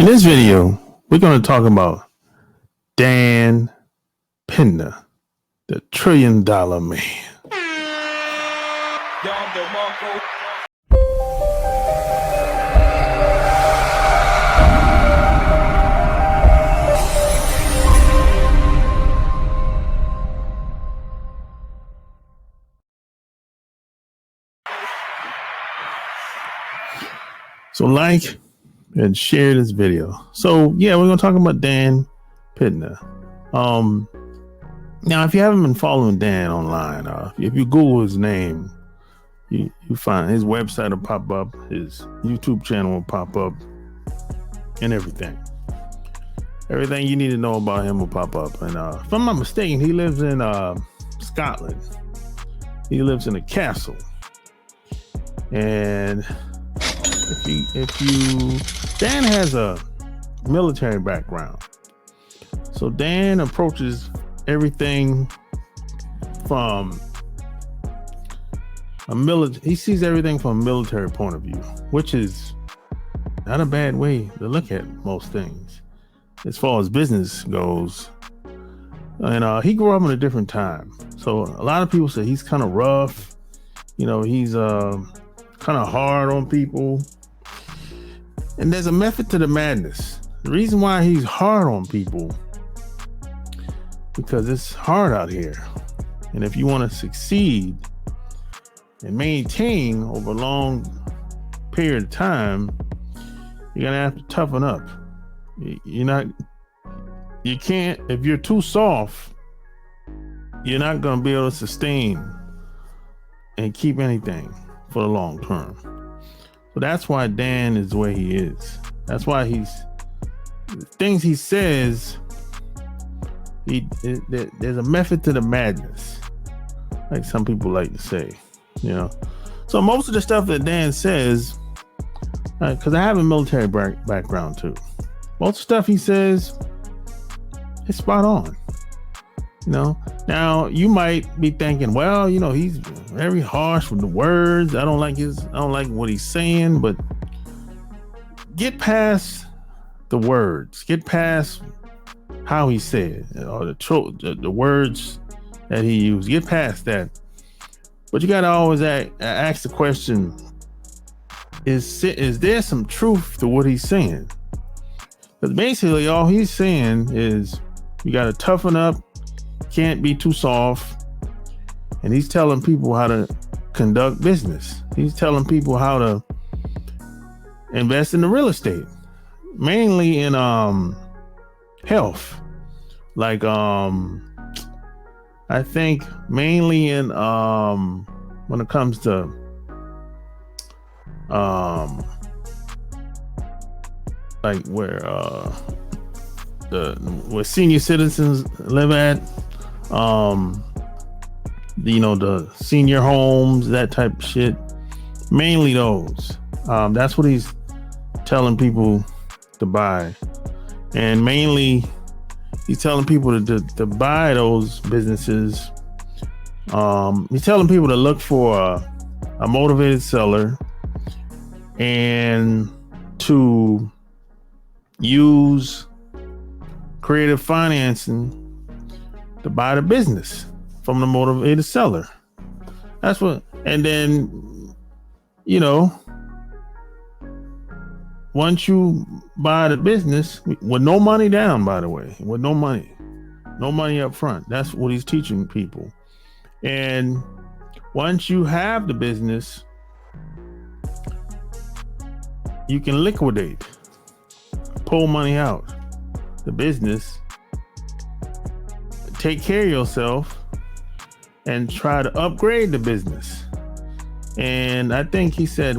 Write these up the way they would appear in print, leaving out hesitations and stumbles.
In this video, we're going to talk about Dan Pena, the $1 trillion man. So like and share this video. So yeah, we're gonna talk about Dan Pena. Now if you haven't been following Dan online, if you Google his name, you find his website will pop up, his YouTube channel will pop up, and everything you need to know about him will pop up. And if I'm not mistaken, he lives in Scotland. He lives in a castle. And if you Dan has a military background, so Dan approaches everything from he sees everything from a military point of view, which is not a bad way to look at most things as far as business goes. And he grew up in a different time, so a lot of people say he's kind of rough, he's kind of hard on people. And there's a method to the madness. The reason why he's hard on people, because it's hard out here. And if you want to succeed and maintain over a long period of time, you're gonna have to toughen up. You can't, if you're too soft, you're not gonna be able to sustain and keep anything for the long term. So that's why Dan is the way he is. That's why things he says, there's a method to the madness, like some people like to say, So most of the stuff that Dan says, because I have a military background too, most of the stuff he says is spot on. Now you might be thinking, well, he's very harsh with the words. I don't like what he's saying, but get past the words, get past how he said, or the words that he used, get past that. But you got to always ask the question, is there some truth to what he's saying? Because basically all he's saying is you got to toughen up, can't be too soft. And he's telling people how to conduct business. He's telling people how to invest in the real estate, mainly in health, like I think mainly in when it comes to like where senior citizens live at, the senior homes, that type of shit, mainly those. That's what he's telling people to buy, and mainly he's telling people to buy those businesses. He's telling people to look for a motivated seller and to use creative financing to buy the business from the motivated seller. That's what, and then, once you buy the business with no money down, by the way, with no money up front, that's what he's teaching people. And once you have the business, you can liquidate, pull money out the business, take care of yourself, and try to upgrade the business. And I think he said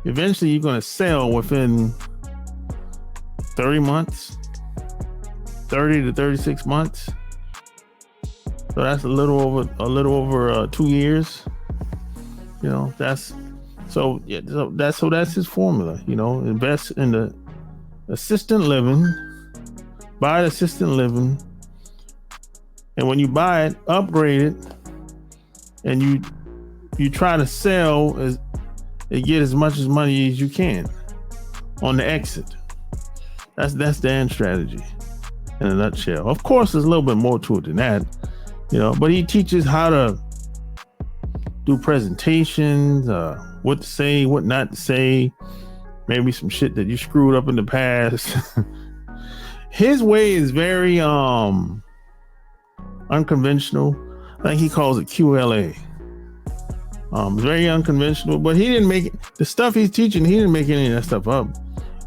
eventually you're going to sell within 30 months, 30 to 36 months. So that's a little over 2 years. That's his formula. Invest in the assistant living, buy the assistant living, and when you buy it, upgrade it, and you try to sell and get as much as money as you can. on the exit. That's Dan's strategy in a nutshell. Of course, there's a little bit more to it than that, but he teaches how to do presentations, what to say, what not to say, maybe some shit that you screwed up in the past. His way is very unconventional. I think he calls it QLA. Very unconventional, but he didn't make it. The stuff he's teaching, he didn't make any of that stuff up.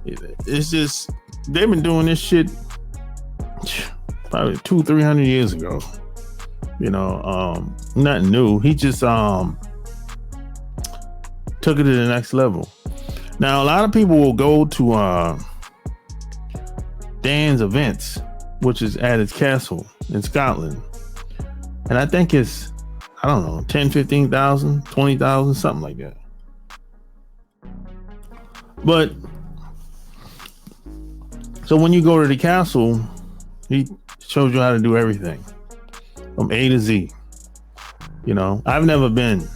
It's just, they've been doing this shit probably 200-300 years ago. Nothing new. He just took it to the next level. Now, a lot of people will go to Dan's events, which is at his castle in Scotland. And I think it's, I don't know, 10, 15,000, 20,000, something like that. But so when you go to the castle, he shows you how to do everything from A to Z. I've never been,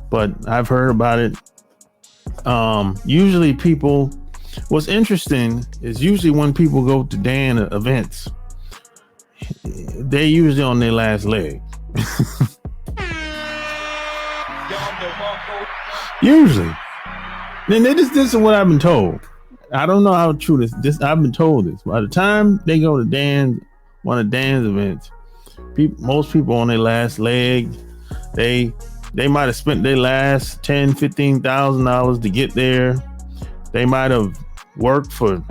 but I've heard about it. Usually what's interesting is usually when people go to Dan events, they're usually on their last leg. Usually. Then this is what I've been told. I don't know how true this. I've been told this. By the time they go to one of Dan's events, most people on their last leg, they might have spent their last $10,000-$15,000 to get there. They might have worked 2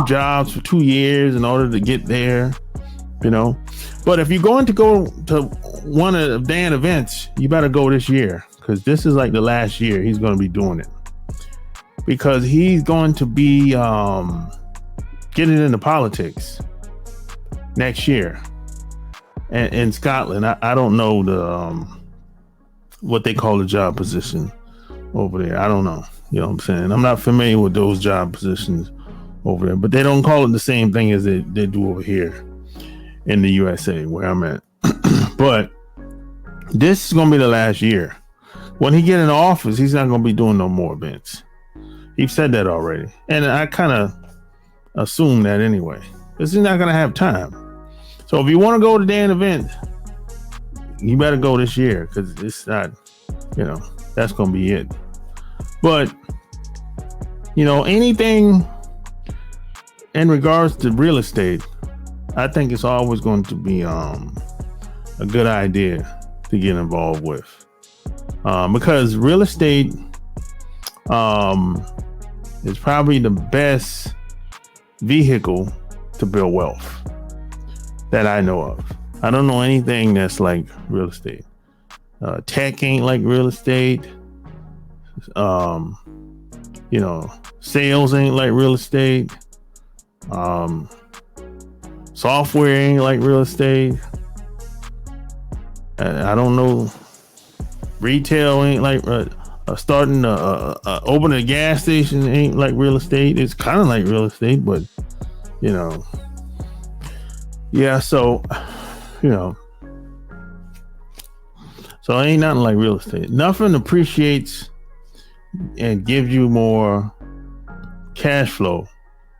jobs for 2 years in order to get there, But if you're going to go to one of Dan events, you better go this year, because this is like the last year he's going to be doing it. Because he's going to be getting into politics next year in Scotland. I don't know what they call the job position over there. I don't know. You know what I'm saying? I'm not familiar with those job positions over there, but they don't call it the same thing as they do over here in the USA where I'm at. But this is going to be the last year. When he get in office, he's not going to be doing no more events. He said that already. And I kind of assume that anyway, because he's not going to have time. So if you want to go to Dan event, you better go this year, because it's not, that's going to be it. But, anything in regards to real estate, I think it's always going to be a good idea to get involved with. Because real estate is probably the best vehicle to build wealth that I know of. I don't know anything that's like real estate. Tech ain't like real estate. Sales ain't like real estate. Software ain't like real estate. I don't know. Retail ain't like starting open a gas station ain't like real estate. It's kind of like real estate, but yeah. So so ain't nothing like real estate. Nothing appreciates and gives you more cash flow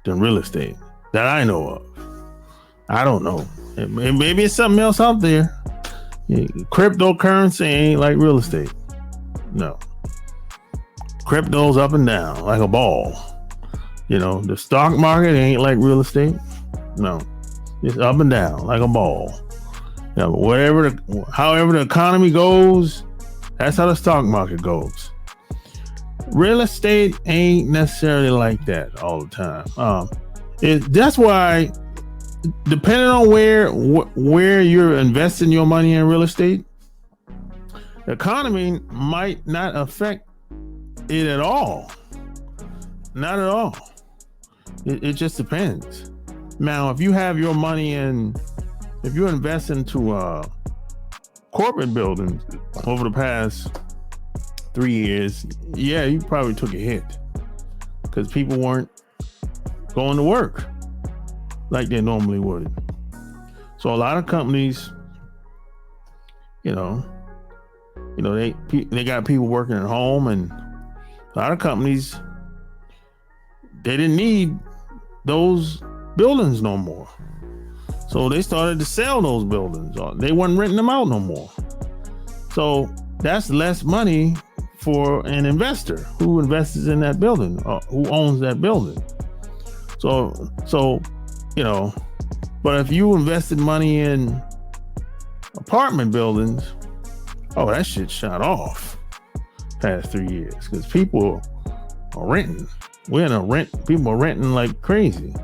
than real estate that I know of. I don't know. Maybe it's something else out there. Cryptocurrency ain't like real estate. No. Crypto's up and down like a ball. The stock market ain't like real estate. No. It's up and down like a ball. However the economy goes, that's how the stock market goes. Real estate ain't necessarily like that all the time. That's why, depending on where you're investing your money in real estate, the economy might not affect it at all. Not at all. It just depends. Now, if you have your money if you invest into corporate buildings over the past 3 years, yeah, you probably took a hit because people weren't going to work like they normally would. So a lot of companies, they got people working at home, and a lot of companies they didn't need those buildings no more. So they started to sell those buildings. They weren't renting them out no more. So that's less money for an investor who invests in that building, or who owns that building. So, you know, but if you invested money in apartment buildings, oh, that shit shot off past 3 years because people are renting. We're in a rent. People are renting like crazy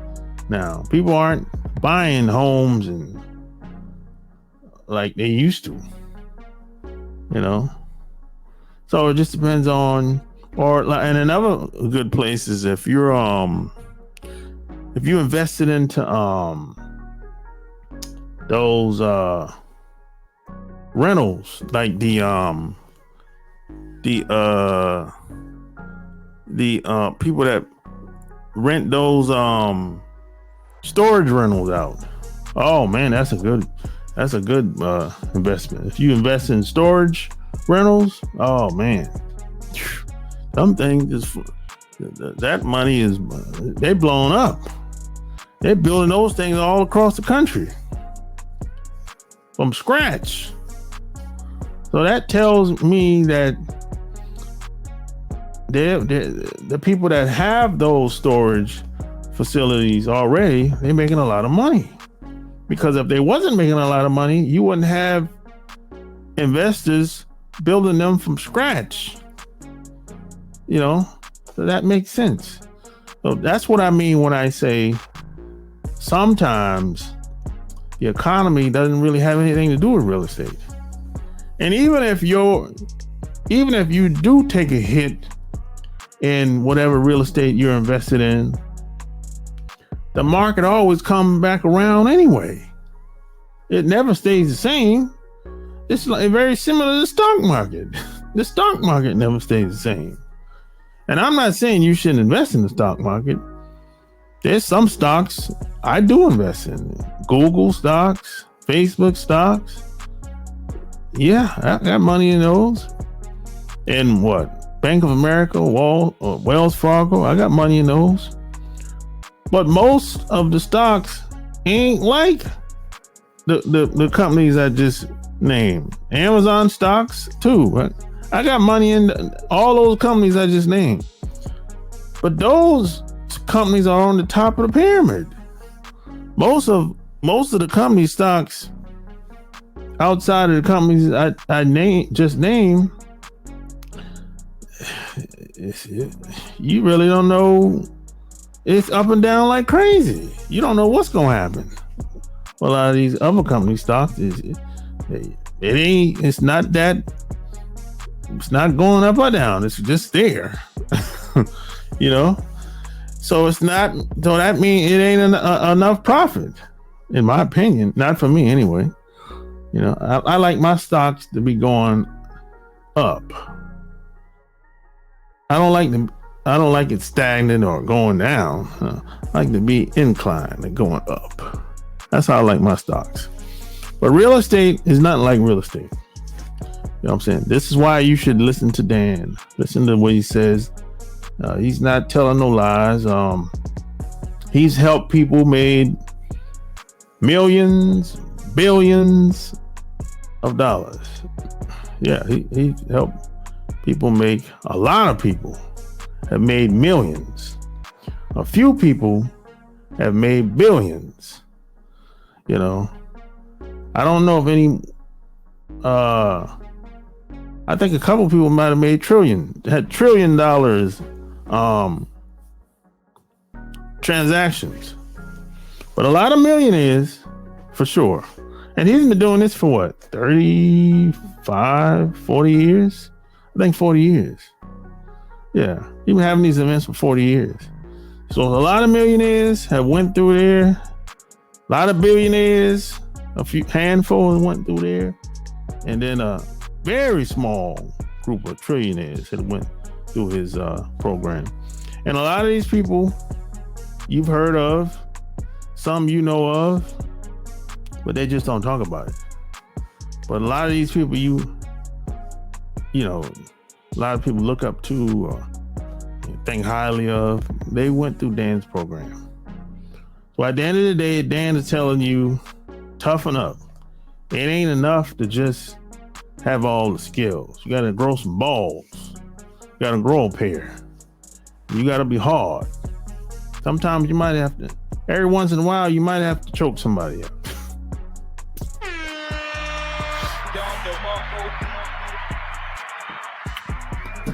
now. People aren't buying homes and like they used to, you know. So it just depends on, and another good place is if you invested into those rentals, like the people that rent those storage rentals out. Oh man, that's a good investment. If you invest in storage rentals, oh man, some things that money is, they're blown up. They're building those things all across the country from scratch. So that tells me that the people that have those storage facilities already, they're making a lot of money. Because if they wasn't making a lot of money, you wouldn't have investors building them from scratch. You know, so that makes sense. So that's what I mean when I say sometimes the economy doesn't really have anything to do with real estate. And even if you do take a hit in whatever real estate you're invested in, the market always comes back around anyway. It never stays the same. It's like very similar to the stock market. The stock market never stays the same. And I'm not saying you shouldn't invest in the stock market. There's some stocks I do invest in. Google stocks, Facebook stocks. Yeah, I got money in those. And what? Bank of America, Wells Fargo, I got money in those. But most of the stocks ain't like the companies I just named. Amazon stocks too, right? I got money in all those companies I just named. But those companies are on the top of the pyramid. Most of the company stocks outside of the companies I just named, you really don't know. It's up and down like crazy. You don't know what's gonna happen. Well, a lot of these other company stocks, it's not going up or down. It's just there. You know, so that means it ain't enough profit, in my opinion. Not for me anyway. You know, I like my stocks to be going up. I don't like it stagnant or going down. I like to be inclined and going up. That's how I like my stocks. But real estate is not like real estate. You know what I'm saying? This is why you should listen to Dan. Listen to what he says. He's not telling no lies. He's helped people made millions, billions of dollars. Yeah, he helped people make, a lot of people have made millions. A few people have made billions. You know, I don't know if any, I think a couple people might have made $1 trillion transactions, but a lot of millionaires for sure. And he's been doing this for what, 35, 40 years? I think 40 years. Yeah, he's been having these events for 40 years. So a lot of millionaires have went through there. A lot of billionaires, a few handfuls went through there. And then a very small group of trillionaires had went through his program. And a lot of these people you've heard of, some you know of, but they just don't talk about it. But a lot of these people you know, a lot of people look up to, or think highly of, they went through Dan's program. So at the end of the day, Dan is telling you, toughen up. It ain't enough to just have all the skills. You got to grow some balls. You got to grow a pair. You got to be hard. Sometimes you might have to, every once in a while, you might have to choke somebody up.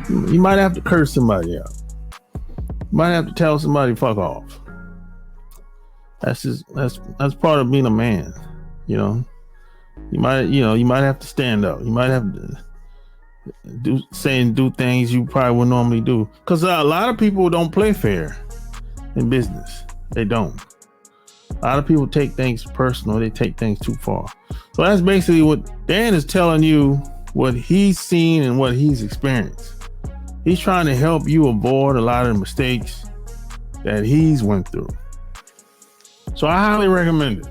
You might have to curse somebody out. You might have to tell somebody fuck off. That's part of being a man, you know. You might have to stand up. You might have to do things you probably would normally do. Because a lot of people don't play fair in business. They don't. A lot of people take things personal. They take things too far. So that's basically what Dan is telling you, what he's seen and what he's experienced. He's trying to help you avoid a lot of the mistakes that he's went through. So I highly recommend it.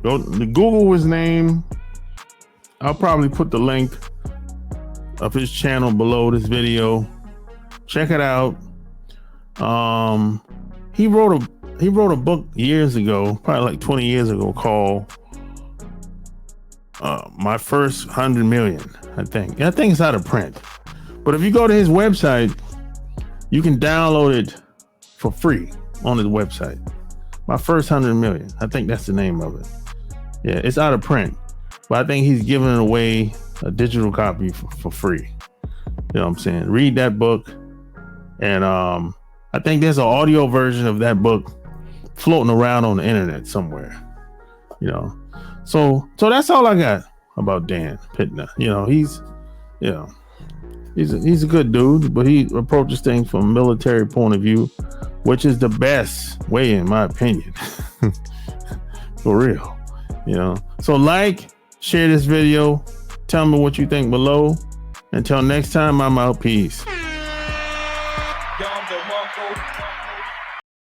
Go to Google his name. I'll probably put the link of his channel below this video. Check it out. He wrote a book years ago, probably like 20 years ago, called My First 100 Million, I think. I think it's out of print. But if you go to his website, you can download it for free on his website. My First 100 Million. I think that's the name of it. Yeah, it's out of print. But I think he's giving away a digital copy for free. You know what I'm saying? Read that book. And I think there's an audio version of that book floating around on the internet somewhere. You know. So that's all I got about Dan Pena. You know, he's a good dude, but he approaches things from a military point of view, which is the best way, in my opinion. For real. You know. So share this video, tell me what you think below. Until next time, I'm out. Peace.